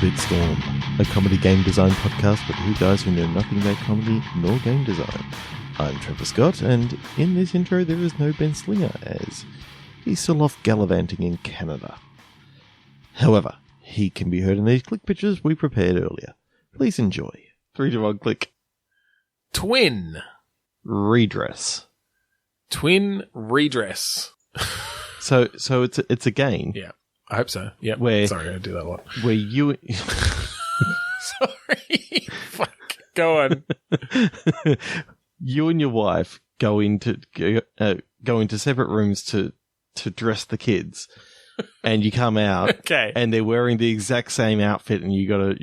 Speak Storm, a comedy game design podcast for two guys who know nothing about comedy nor game design. I'm Trevor Scott, and in this intro there is no Ben Slinger, as he's still off gallivanting in Canada. However, he can be heard in these click pictures we prepared earlier. Please enjoy. 3 to 1 click. Twin. Redress. Twin redress. So it's a game. Yeah, I hope so. Yeah. Sorry, I do that a lot. Where you... Sorry. Fuck. Go on. You and your wife go into separate rooms to dress the kids, and you come out, okay, and they're wearing the exact same outfit, and you gotta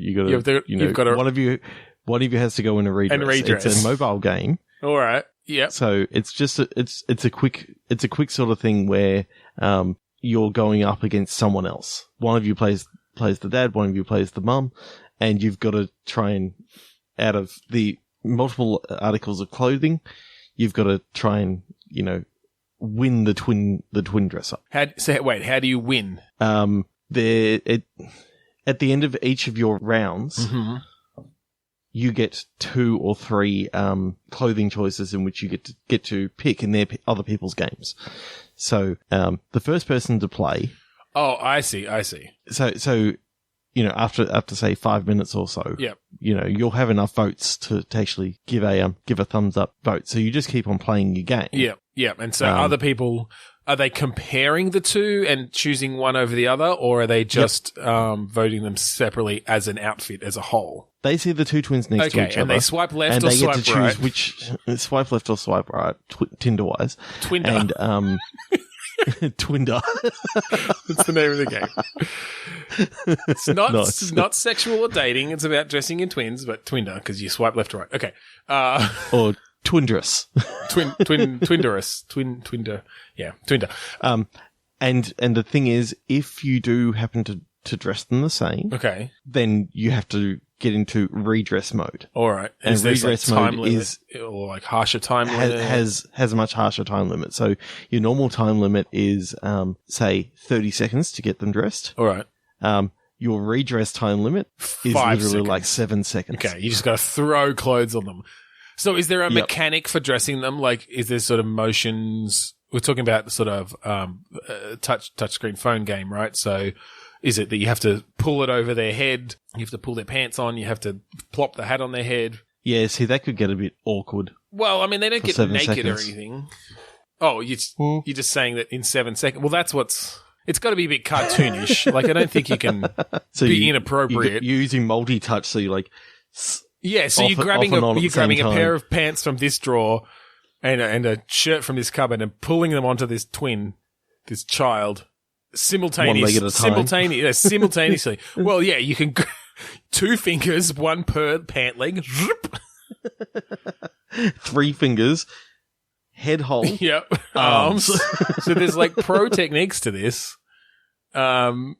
one of you has to go in a redress. It's a mobile game. All right. Yeah. So it's just it's a quick sort of thing where you're going up against someone else. One of you plays the dad, one of you plays the mum, and you've got to try and, out of the multiple articles of clothing, you've got to try and, win the twin dress up. How do you win? At the end of each of your rounds, mm-hmm. you get 2 or 3 clothing choices in which you get to pick in their other people's games. So the first person to play. Oh, I see. So after say 5 minutes or so, yep. You'll have enough votes to actually give a thumbs up vote. So you just keep on playing your game. Yeah. Yeah. And so other people, are they comparing the two and choosing one over the other, or are they just voting them separately as an outfit as a whole? They see the two twins next to each other. And they swipe left and or they swipe get to right. choose which swipe left or swipe right, Tinder-wise. Twinder. And Twinder. That's the name of the game. It's not sexual or dating. It's about dressing in twins, but Twinder, because you swipe left or right. Okay. Or Twindress. Twinderous. Twinder. Yeah, Twinder. And the thing is, if you do happen to dress them the same, okay, then you have to get into redress mode. All right. And redress mode is or like harsher time limit? Has a much harsher time limit. So your normal time limit is say 30 seconds to get them dressed. All right. Your redress time limit is 5 literally seconds. Like 7 seconds. Okay, you just got to throw clothes on them. So is there a mechanic for dressing them? Like, is there sort of motions? We're talking about sort of touchscreen phone game, right? So is it that you have to pull it over their head? You have to pull their pants on. You have to plop the hat on their head. Yeah, see, that could get a bit awkward. Well, I mean, they don't get naked or anything. Oh, you're just saying that in 7 seconds. Well, that's it's got to be a bit cartoonish. Like, I don't think you can be inappropriate. You're using multi-touch, so you're like... Yeah, so you're grabbing a pair of pants from this drawer and a shirt from this cupboard and pulling them onto this child. Simultaneously. Well, yeah, you can 2 fingers, 1 per pant leg. 3 fingers, head hole. Yep. Arms. So there's like pro techniques to this. And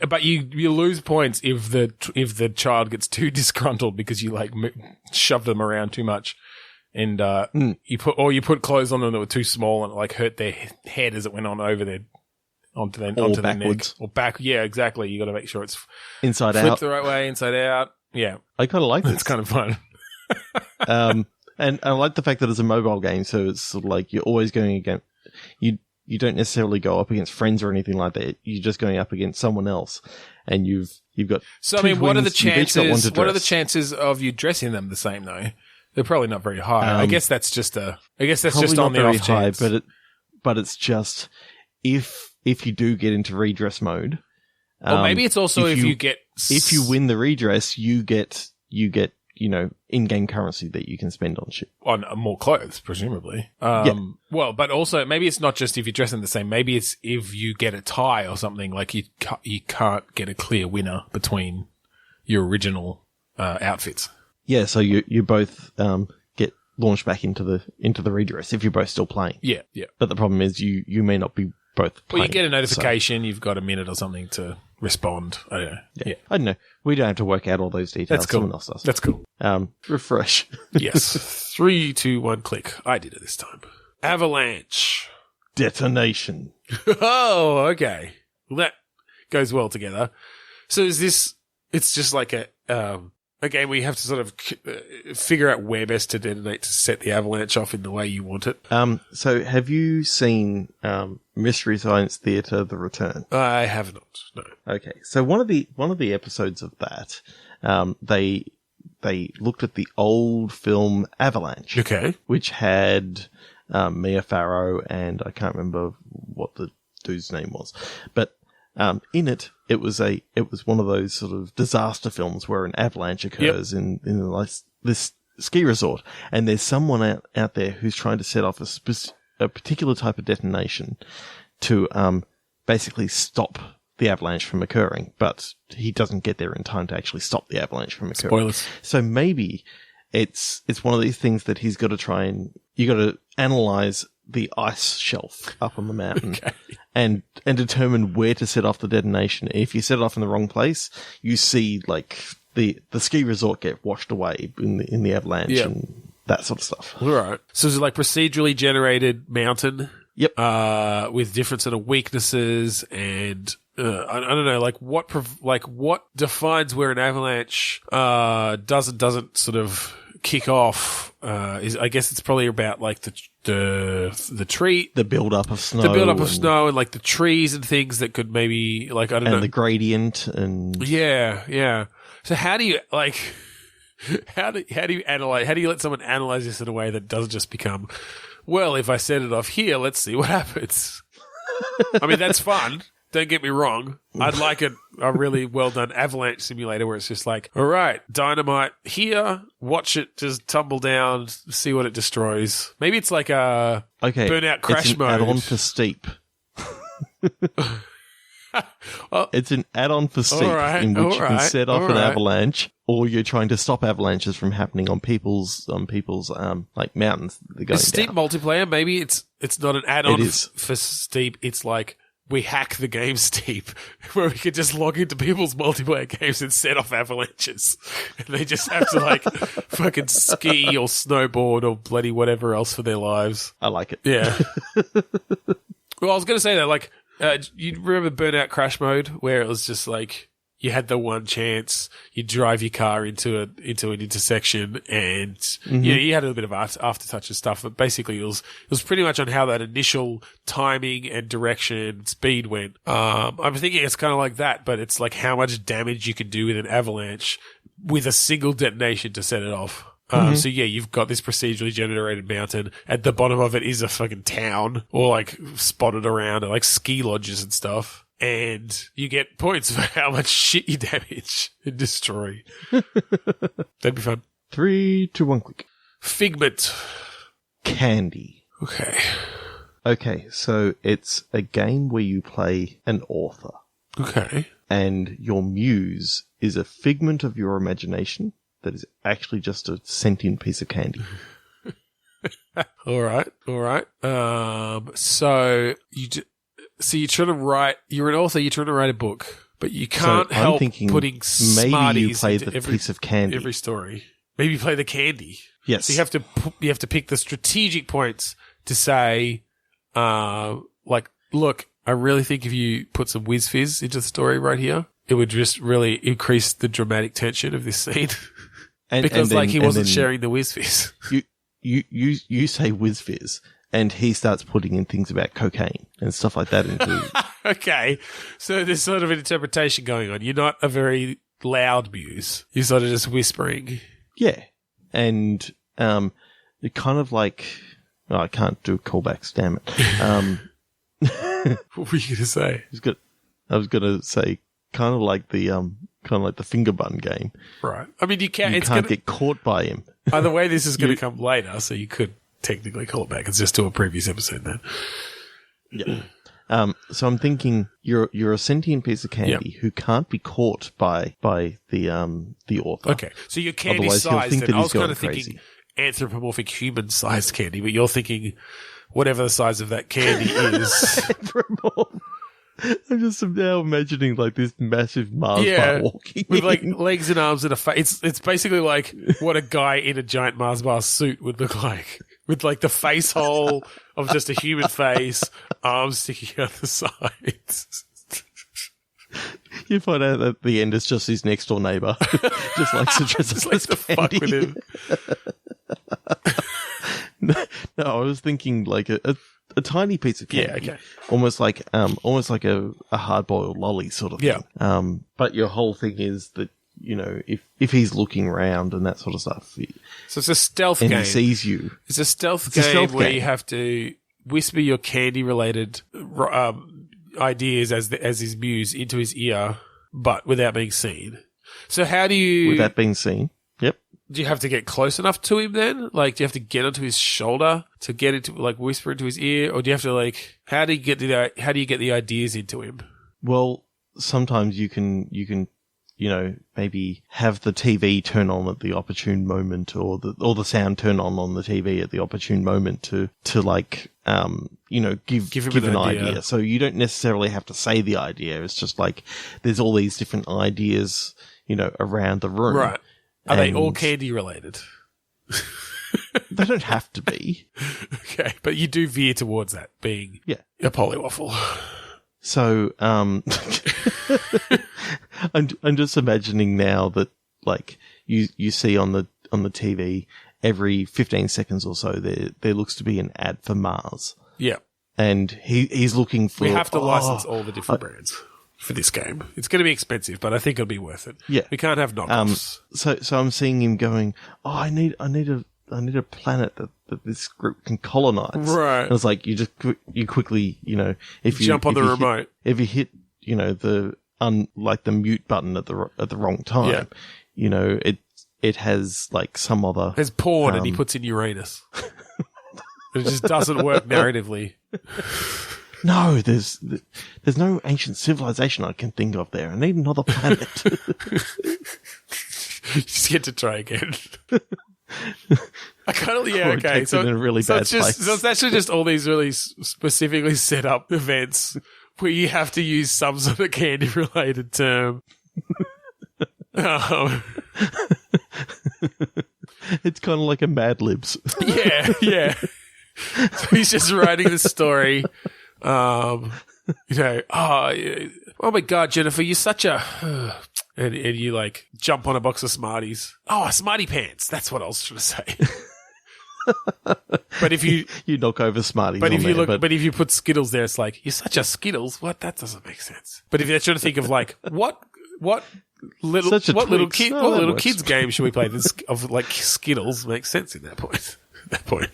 but you lose points if the child gets too disgruntled because you like shove them around too much. And you put clothes on them that were too small and it like hurt their head as it went on over onto their neck or back. Yeah, exactly. You got to make sure it's inside flipped out, the right way, inside out. Yeah, I kind of like this. It's kind of fun. And I like the fact that it's a mobile game, so it's sort of like you're always going against you don't necessarily go up against friends or anything like that. You're just going up against someone else, and you've got. So I mean, what are the chances? What are the chances of you dressing them the same though? They're probably not very high. I guess that's just on the off chance. But it's just if you do get into redress mode. Or maybe it's also if you win the redress, you get in-game currency that you can spend on shit. On more clothes, presumably. Well, but also maybe it's not just if you dress them the same. Maybe it's if you get a tie or something. Like you can't get a clear winner between your original outfits. Yeah, so you both get launched back into the redress if you're both still playing. Yeah. But the problem is you may not be both playing. Well, you get a notification. So. You've got a minute or something to respond. I don't know. Yeah. I don't know. We don't have to work out all those details. That's cool. Someone else does. That's cool. Refresh. Yes. 3, 2, 1, click. I did it this time. Avalanche. Detonation. Oh, okay. Well, that goes well together. So is this? It's just like a game where you have to sort of figure out where best to detonate to set the avalanche off in the way you want it. So have you seen Mystery Science Theater: The Return? I have not. No. Okay, so one of the episodes of that, they looked at the old film Avalanche. Okay. Which had Mia Farrow and I can't remember what the dude's name was, but in it was one of those sort of disaster films where an avalanche occurs in like this ski resort, and there's someone out there who's trying to set off a particular type of detonation to basically stop the avalanche from occurring, but he doesn't get there in time to actually stop the avalanche from occurring. Spoilers. So maybe it's one of these things that he's got to you got to analyze the ice shelf up on the mountain and determine where to set off the detonation. If you set it off in the wrong place, you see like the ski resort get washed away in the avalanche and that sort of stuff. All right. So is it like procedurally generated mountain? Yep. With different sort of weaknesses and I don't know, like what defines where an avalanche doesn't sort of kick off? I guess it's probably about like the tree, the build up of snow, and like the trees and things that could maybe like I don't know, and the gradient and yeah. So how do you like? How do you analyze? How do you let someone analyze this in a way that doesn't just become, well, if I set it off here, let's see what happens. I mean, that's fun. Don't get me wrong. I'd like a really well done avalanche simulator where it's just like, all right, dynamite here, watch it just tumble down, see what it destroys. Maybe it's like a burnout crash mode. Add-on for steep. Well, it's an add-on for steep in which you can set off an avalanche, or you're trying to stop avalanches from happening on people's like mountains that are going down. Steep multiplayer, maybe it's not an add-on for steep. It's like we hack the game Steep, where we could just log into people's multiplayer games and set off avalanches, and they just have to like fucking ski or snowboard or bloody whatever else for their lives. I like it. Yeah. Well, I was going to say that, like, you remember Burnout Crash Mode, where it was just like you had the one chance, you drive your car into an intersection, and you had a little bit of aftertouch and stuff, but basically it was pretty much on how that initial timing and direction and speed went. I'm thinking it's kind of like that, but it's like how much damage you can do with an avalanche with a single detonation to set it off. So yeah, you've got this procedurally generated mountain. At the bottom of it is a fucking town, or like spotted around, or like ski lodges and stuff. And you get points for how much shit you damage and destroy. That'd be fun. 3, 2, 1, click. Figment. Candy. Okay, so it's a game where you play an author. Okay. And your muse is a figment of your imagination that is actually just a sentient piece of candy. All right. So you're trying to write. You're an author. You're trying to write a book, but you can't help putting smarties maybe you play into the piece of candy. Every story. Maybe you play the candy. Yes. So you have to pick the strategic points to say, like, look, I really think if you put some whiz fizz into the story right here, it would just really increase the dramatic tension of this scene. Because he wasn't sharing the whiz fizz. You say whiz fizz, and he starts putting in things about cocaine and stuff like that into. Okay, so there's sort of an interpretation going on. You're not a very loud muse. You're sort of just whispering. Yeah, and you're kind of like. Oh, I can't do callbacks. Damn it. What were you going to say? I was going to say kind of like the finger bun game. Right. I mean, you can't get caught by him. Either way, this is going to come later, so you could technically call it back. It's just to a previous episode then. Yeah. So I'm thinking you're a sentient piece of candy who can't be caught by the author. Okay. So you're candy sized, and I was kind of thinking anthropomorphic human sized candy, but you're thinking whatever the size of that candy is. I'm just now imagining like this massive Mars bar walking with like legs and arms and a face. It's basically like what a guy in a giant Mars bar suit would look like, with like the face hole of just a human face, arms sticking out the sides. You find out at the end it's just his next door neighbour. Just likes to dress Just up likes as to fuck Fendi. with him. No, I was thinking like a tiny piece of candy. Yeah, okay. Almost like a hard boiled lolly sort of thing. Yeah. But your whole thing is that, you know, if he's looking around and that sort of stuff, So it's a stealth and game. he sees you. It's a stealth game where you have to whisper your candy-related ideas as his muse into his ear, but without being seen. So how do you... Without being seen. Yep. Do you have to get close enough to him then? Like, do you have to get onto his shoulder to get into, like, whisper into his ear? Or do you have to, like... How do you get the ideas into him? Well, sometimes you can, you know, maybe have the TV turn on at the opportune moment, or the sound turn on the TV at the opportune moment to like, you know, give him an idea. So you don't necessarily have to say the idea. It's just like there's all these different ideas, you know, around the room. Right. Are they all candy related? They don't have to be. Okay, but you do veer towards that being a polywaffle. So, I'm just imagining now that, like, you see on the TV every 15 seconds or so there looks to be an ad for Mars. Yeah. And he's looking for... We have to license all the different brands for this game. It's going to be expensive, but I think it'll be worth it. Yeah. We can't have knockoffs. So I'm seeing him going, I need a planet that this group can colonize. Right. And it's like, you quickly, you know, if you jump on the remote. If you hit, you know, the mute button at the wrong time, you know, it has like some other... There's porn and he puts in Uranus. It just doesn't work narratively. No, there's no ancient civilization I can think of there. I need another planet. You just get to try again. I kind of, Or it takes it in a really bad place. So it's actually just all these really specifically set up events where you have to use some sort of candy related term. It's kind of like a Mad Libs. Yeah. So he's just writing the story. You know, oh my God, Jennifer, you're such a... And you like jump on a box of Smarties. Oh, Smartie pants. That's what I was trying to say. But if you knock over Smarties, but if you put Skittles there, it's like, you're such a Skittles. What? That doesn't make sense. But if you're trying to think of like what little kids game should we play this of like Skittles makes sense in that point. At that point.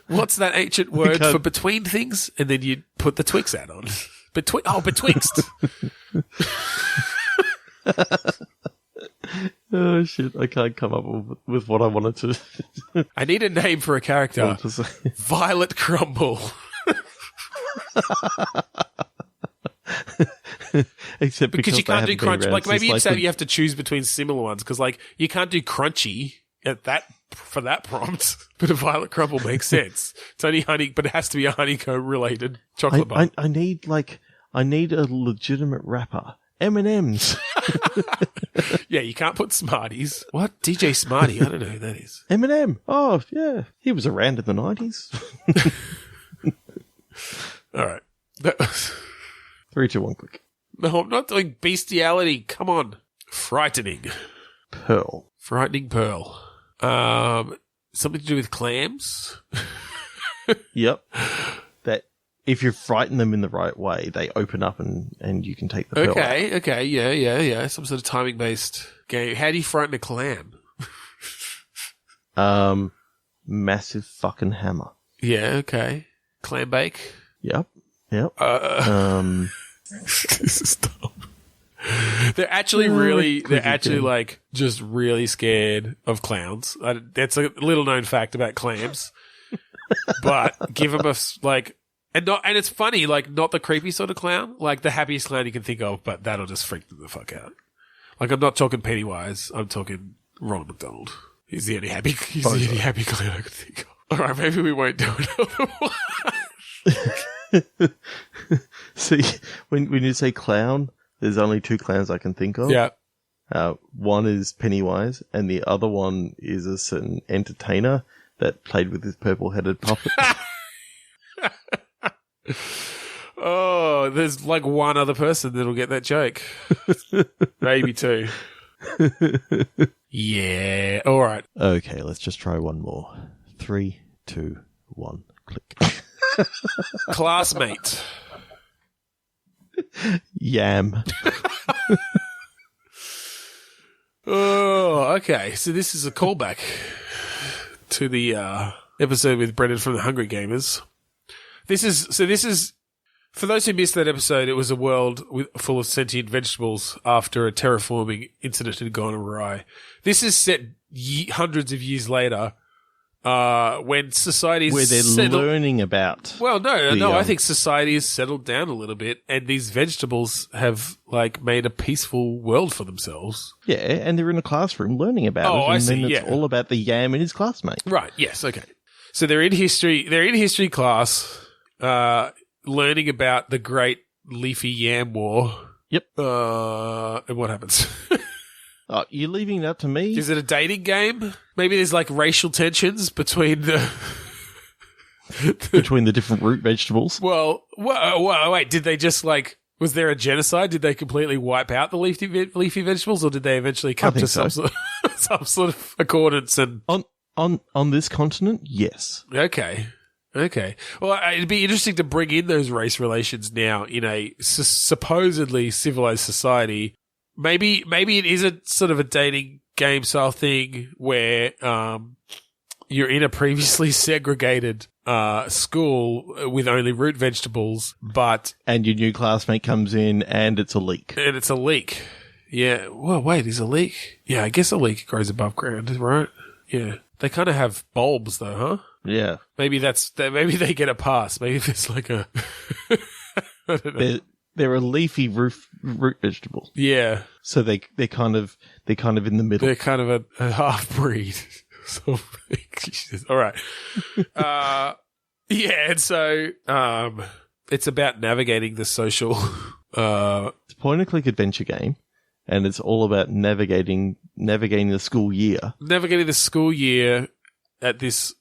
What's that ancient word for between things? And then you put the Twix ad on. Betwixt. Oh shit! I can't come up with what I wanted to. I need a name for a character. Violet Crumble. Except because you can't do crunchy. Like maybe you'd say like you have to choose between similar ones because like you can't do crunchy for that prompt. But a Violet Crumble makes sense. It's only honey, but it has to be a honeycomb related chocolate bar. I need a legitimate wrapper. M&M's. Yeah, you can't put Smarties. What? DJ Smarty? I don't know who that is. M&M. Oh, yeah. He was around in the 90s. All right. 3, 2, 1, click. No, I'm not doing bestiality. Come on. Frightening. Pearl. Frightening Pearl. Something to do with clams? Yep. That if you frighten them in the right way, they open up and you can take the pearl. Okay. Yeah. Some sort of timing-based game. How do you frighten a clam? Massive fucking hammer. Yeah, okay. Clam bake? Yep. This is dumb. They're actually like just really scared of clowns. That's a little known fact about clams. But give them and it's funny, like not the creepy sort of clown, like the happiest clown you can think of, but that'll just freak them the fuck out. Like I'm not talking Pennywise, I'm talking Ronald McDonald. He's the only happy clown I could think of. All right, maybe we won't do another one. See, when you say clown, there's only 2 clowns I can think of. Yeah. One is Pennywise, and the other one is a certain entertainer that played with his purple-headed puppet. Oh, there's like one other person that'll get that joke. Maybe two. Yeah. All right. Okay, let's just try one more. 3, 2, 1, click. Classmate. Yam. Oh, okay. So this is a callback to the episode with Brendan from the Hungry Gamers. This is for those who missed that episode. It was a world full of sentient vegetables after a terraforming incident had gone awry. This is set hundreds of years later, when society where they're learning about. Well, no. I think society has settled down a little bit, and these vegetables have like made a peaceful world for themselves. Yeah, and they're in a classroom learning about it. I and see. Then it's all about the yam and his classmate. Right. Yes. Okay. So they're in history. They're in history class, learning about the Great Leafy Yam War. Yep. And what happens? Oh, you're leaving that to me? Is it a dating game? Maybe there's like racial tensions between the between the different root vegetables. Well, wait. Did they just like? Was there a genocide? Did they completely wipe out the leafy vegetables, or did they eventually come to some sort of accordance? And on this continent, yes. Okay. Well, it'd be interesting to bring in those race relations now in a supposedly civilized society. Maybe it is a sort of a dating game style thing where you're in a previously segregated school with only root vegetables, and your new classmate comes in and it's a leek. Yeah. Well, wait, is a leek? Yeah, I guess a leek grows above ground, right? Yeah. They kind of have bulbs though, huh? Yeah. Maybe maybe they get a pass. Maybe there's like a I don't know. They're a leafy root vegetable. Yeah. So they're kind of in the middle. They're kind of a half breed. So, all right. Yeah, and so it's about navigating the social. It's a point-and-click adventure game, and it's all about navigating the school year. Navigating the school year at this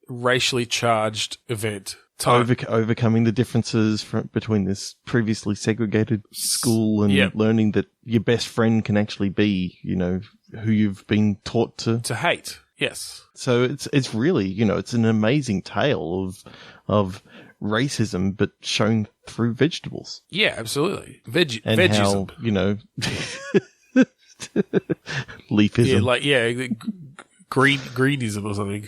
racially charged event. Overcoming the differences between this previously segregated school and learning that your best friend can actually be, who you've been taught to hate. Yes. So it's really, it's an amazing tale of racism, but shown through vegetables. Yeah, absolutely. And vegism. How, leafism. Yeah, greenism or something.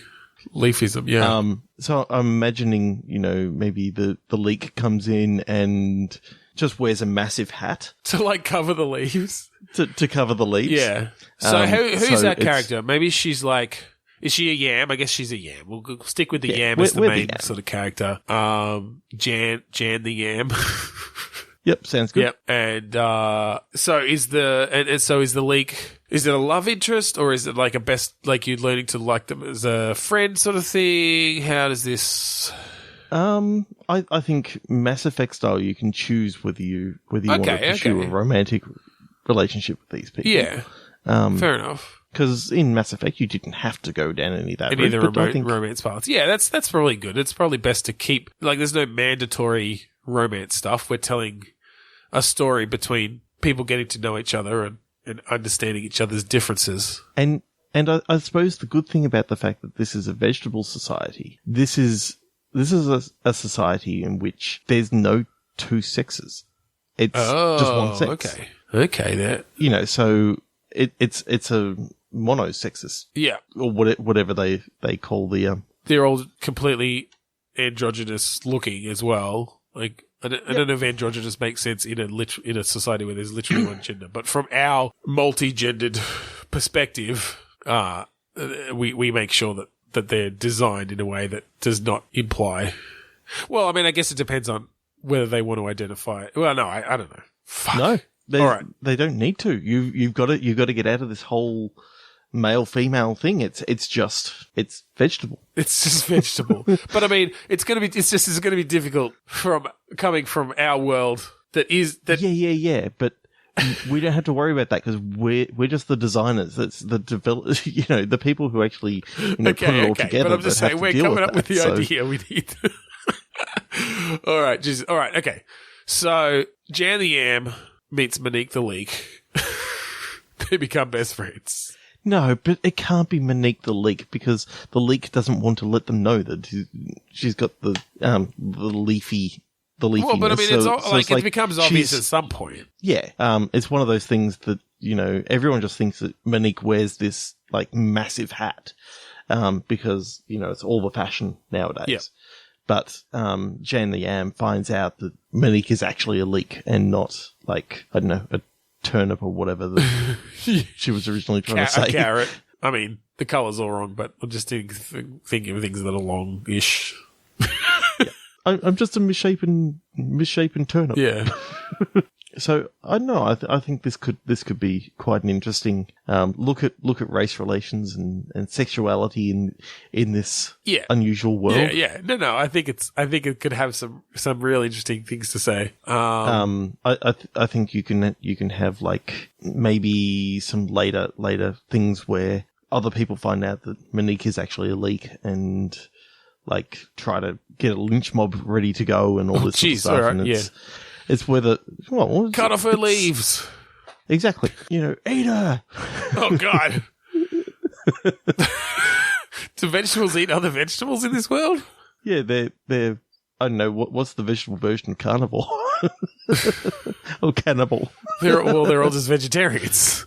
Leafism, yeah. So I'm imagining, maybe the leek comes in and just wears a massive hat to like cover the leaves. To cover the leaves. Yeah. So who's that character? Maybe she's like, is she a yam? I guess she's a yam. We'll stick with the yam as the main sort of character. Jan the yam. Yep, sounds good. Yep. And so is the leek, is it a love interest or is it like a best, like you're learning to like them as a friend sort of thing? How does this? I think Mass Effect style, you can choose whether you want to pursue a romantic relationship with these people. Yeah. Fair enough. Because in Mass Effect, you didn't have to go down any of that route. Any of the romance paths. Yeah, that's probably good. It's probably best to keep, like, there's no mandatory romance stuff. We're telling a story between people getting to know each other and understanding each other's differences. And I suppose the good thing about the fact that this is a vegetable society, this is a society in which there's no two sexes. It's just one sex. Okay, there. So it's a monosexist. Yeah. Or whatever they call the They're all completely androgynous looking as well. Like, I don't know if androgynous makes sense in a society where there's literally one gender, but from our multi-gendered perspective, we make sure that they're designed in a way that does not imply. Well, I mean, I guess it depends on whether they want to identify. Well, no, I don't know. Fuck. No, all right. They don't need to. You've got to get out of this whole male female thing. It's vegetable. It's just vegetable. But I mean, it's going to be difficult coming from our world that. Yeah. But we don't have to worry about that because we're just the designers. That's the the people who actually put it all together. But I'm just saying, we're coming up with the idea. We need. All right, just all right. Okay, so Jan the Yam meets Monique the Leek. They become best friends. No, but it can't be Monique the Leek because the Leek doesn't want to let them know that she's got the leafy. Well, but I mean, it becomes obvious at some point. Yeah, it's one of those things that everyone just thinks that Monique wears this like massive hat, because it's all the fashion nowadays. Yep. But Jan the Yam finds out that Monique is actually a leek and not like I don't know a turnip or whatever that she was originally trying to say. A carrot. I mean, the colour's all wrong, but I'm just thinking of things that are long-ish. I'm just a misshapen turnip. Yeah. So I don't know. I think this could be quite an interesting look at race relations and sexuality in this unusual world. Yeah. No. I think it could have some real interesting things to say. I think you can have like maybe some later things where other people find out that Monique is actually a leek and like try to get a lynch mob ready to go and all this sort of stuff. All right, and it's where cut off her leaves. Exactly. Eat her. Oh God. Do vegetables eat other vegetables in this world? Yeah, they're I don't know what's the vegetable version of carnivore or cannibal. They're all just vegetarians.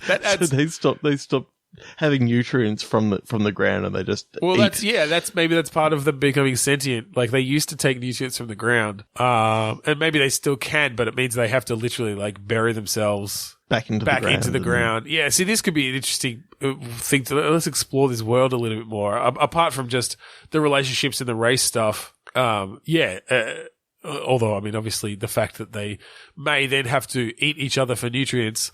That adds. So they stop having nutrients from the ground and they just eat. That's part of them becoming sentient. Like they used to take nutrients from the ground, and maybe they still can, but it means they have to literally like bury themselves back into the ground. Yeah, see, this could be an interesting thing to let's explore this world a little bit more. Apart from just the relationships and the race stuff, although, I mean, obviously the fact that they may then have to eat each other for nutrients,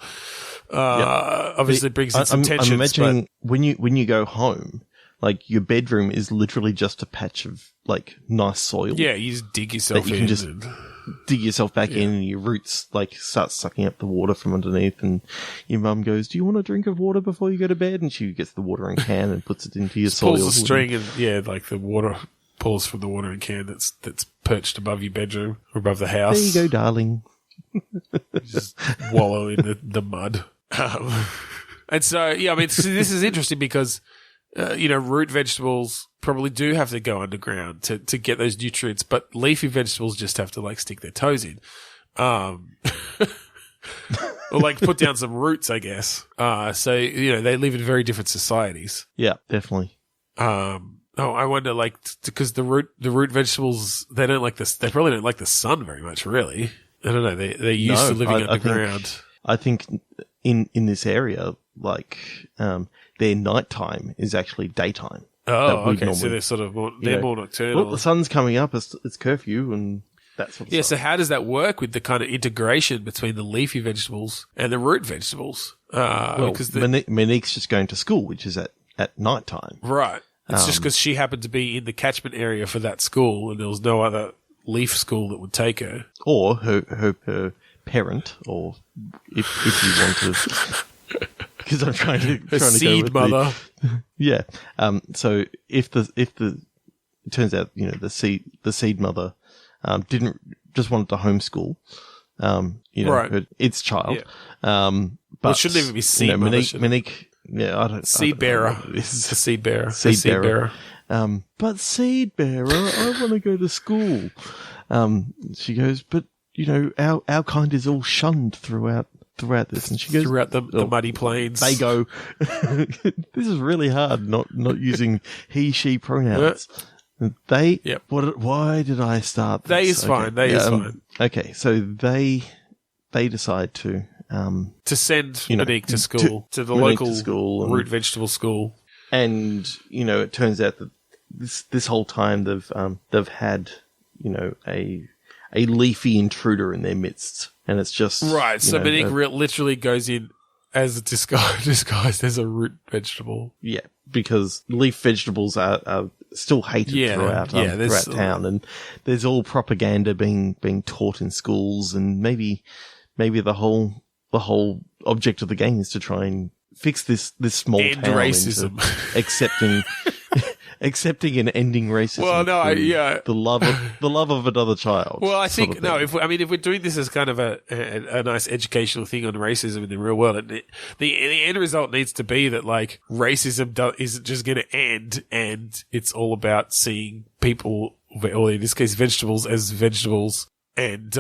obviously brings in some tensions. I'm imagining when you go home, like your bedroom is literally just a patch of like nice soil. Yeah, you just dig yourself in. You can just dig yourself back in and your roots like start sucking up the water from underneath and your mum goes, "Do you want a drink of water before you go to bed?" And she gets the watering can and puts it into your soil. Pulls the string and like the water pulls from the watering can that's perched above your bedroom or above the house. There you go, darling. Just wallow in the mud. And so, I mean, this is interesting because, root vegetables probably do have to go underground to get those nutrients, but leafy vegetables just have to, like, stick their toes in. Or, like, put down some roots, I guess. So, they live in very different societies. Yeah, definitely. I wonder, like, because the root vegetables, they probably don't like the sun very much, really. I don't know. They're used to living underground. I think in this area, like, their nighttime is actually daytime. Oh, okay. So they're sort of more nocturnal. Well, the sun's coming up. It's curfew and that sort of stuff. Yeah. So how does that work with the kind of integration between the leafy vegetables and the root vegetables? Because Monique's just going to school, which is at nighttime. Right. It's just because she happened to be in the catchment area for that school, and there was no other leaf school that would take her, or her parent, or if you want to, because I'm trying to seed go with mother. Yeah. So if it turns out the seed mother didn't just wanted to homeschool, right. its child. Yeah. But it shouldn't even be seed mother. Monique. Yeah, I don't. Seed bearer. A seed bearer. Seed bearer. But seed bearer, I want to go to school. She goes, but our kind is all shunned throughout this, and she goes throughout the muddy plains. They go. This is really hard. Not using he she pronouns. They. Yep. Why did I start? They is fine. They is fine. Okay, so they decide to send Monique to school, to the local root vegetable school. And, it turns out that this whole time they've had, a leafy intruder in their midst. And it's just... Right, so Monique literally goes in as disguised as a root vegetable. Yeah, because leaf vegetables are still hated throughout town. And there's all propaganda being taught in schools, and maybe the whole object of the game is to try and fix this small End town racism. into accepting and ending racism. Well, no, the love of another child. Well, I think if we're doing this as kind of a nice educational thing on racism in the real world, the end result needs to be that like racism isn't just going to end, and it's all about seeing people, or in this case, vegetables as vegetables, and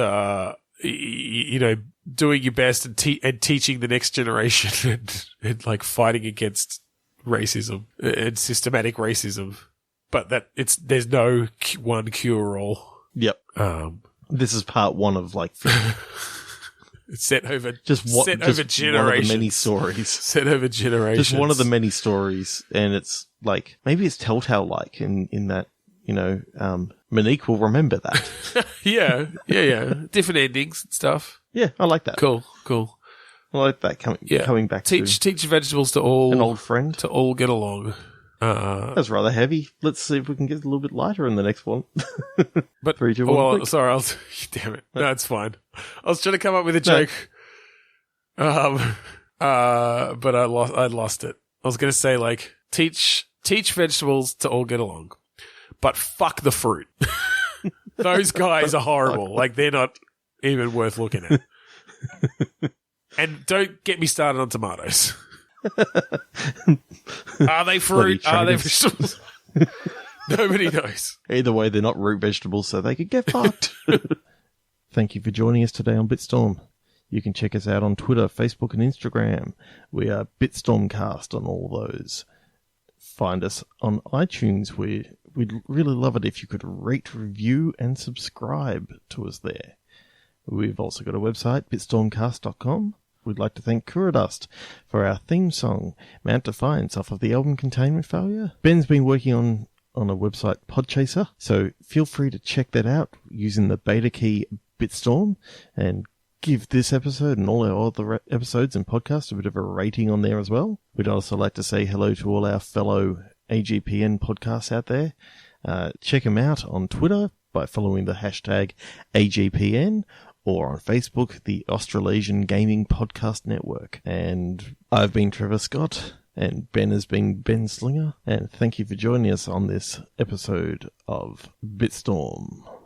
doing your best and teaching the next generation and like fighting against racism and systematic racism, but that there's no one cure all. Yep. This is part one of like it's set over generations. One of the many stories. Set over generations. Just one of the many stories, and it's like maybe it's Telltale like in that Monique will remember that. yeah. Different endings and stuff. Yeah, I like that. Cool. I like that coming back teach vegetables to all an old friend to all get along. That's rather heavy. Let's see if we can get a little bit lighter in the next one. But 3, 2, 1. Well, sorry, damn it. No, it's fine. I was trying to come up with a joke. But I lost it. I was going to say like teach vegetables to all get along, but fuck the fruit. Those guys are horrible. Like they're not even worth looking at. And don't get me started on tomatoes. Are they fruit? Are they vegetables? Nobody knows. Either way, they're not root vegetables, so they could get fucked. Thank you for joining us today on Bitstorm. You can check us out on Twitter, Facebook, and Instagram. We are Bitstormcast on all those. Find us on iTunes. We'd really love it if you could rate, review, and subscribe to us there. We've also got a website, bitstormcast.com. We'd like to thank Kuradust for our theme song, Mount Defiance, off of the album Containment Failure. Ben's been working on a website, Podchaser, so feel free to check that out using the beta key Bitstorm, and give this episode and all our other episodes and podcasts a bit of a rating on there as well. We'd also like to say hello to all our fellow AGPN podcasts out there. Check them out on Twitter by following the hashtag AGPN, or on Facebook, the Australasian Gaming Podcast Network. And I've been Trevor Scott, and Ben has been Ben Slinger, and thank you for joining us on this episode of Bitstorm.